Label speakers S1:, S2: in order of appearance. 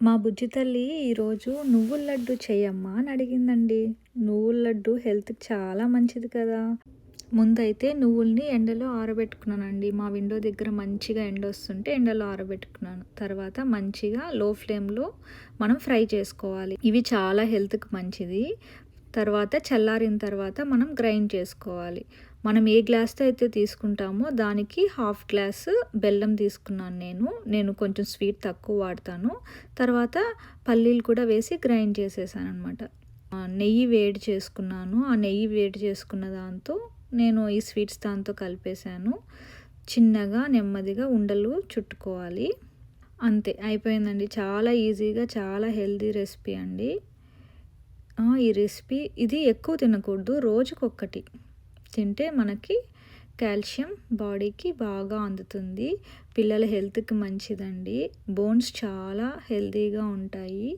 S1: మా బుజ్జి తల్లి ఈరోజు నువ్వుల లడ్డు చెయ్యమ్మా అని అడిగిందండి. నువ్వుల లడ్డు హెల్త్‌కి చాలా మంచిది కదా! ముందైతే నువ్వుల్ని ఎండలో ఆరబెట్టుకున్నానండి. మా విండో దగ్గర మంచిగా ఎండొస్తుంటే ఎండలో ఆరబెట్టుకున్నాను. తర్వాత మంచిగా లో ఫ్లేమ్‌లో మనం ఫ్రై చేసుకోవాలి. ఇవి చాలా హెల్త్‌కి మంచిది. తర్వాత చల్లారిన తర్వాత మనం గ్రైండ్ చేసుకోవాలి. మనం ఏ గ్లాస్‌తో అయితే తీసుకుంటామో దానికి హాఫ్ గ్లాసు బెల్లం తీసుకున్నాను నేను. నేను కొంచెం స్వీట్ తక్కువ వాడతాను. తర్వాత పల్లీలు కూడా వేసి గ్రైండ్ చేసేసాననమాట. నెయ్యి వేడి చేసుకున్నాను. ఆ నెయ్యి వేడి చేసుకున్న దాంతో నేను ఈ స్వీట్స్ దాంతో కలిపేసాను. చిన్నగా నెమ్మదిగా ఉండలు చుట్టుకోవాలి. అంతే అయిపోయిందండి. చాలా ఈజీగా చాలా హెల్తీ రెసిపీ అండి. ఈ రెసిపీ ఇది ఎక్కువ తినకూడదు. రోజుకొకటి తింటే మనకి కాల్షియం బాడీకి బాగా అందుతుంది. పిల్లల హెల్త్‌కి మంచిదండి. బోన్స్ చాలా హెల్తీగా ఉంటాయి.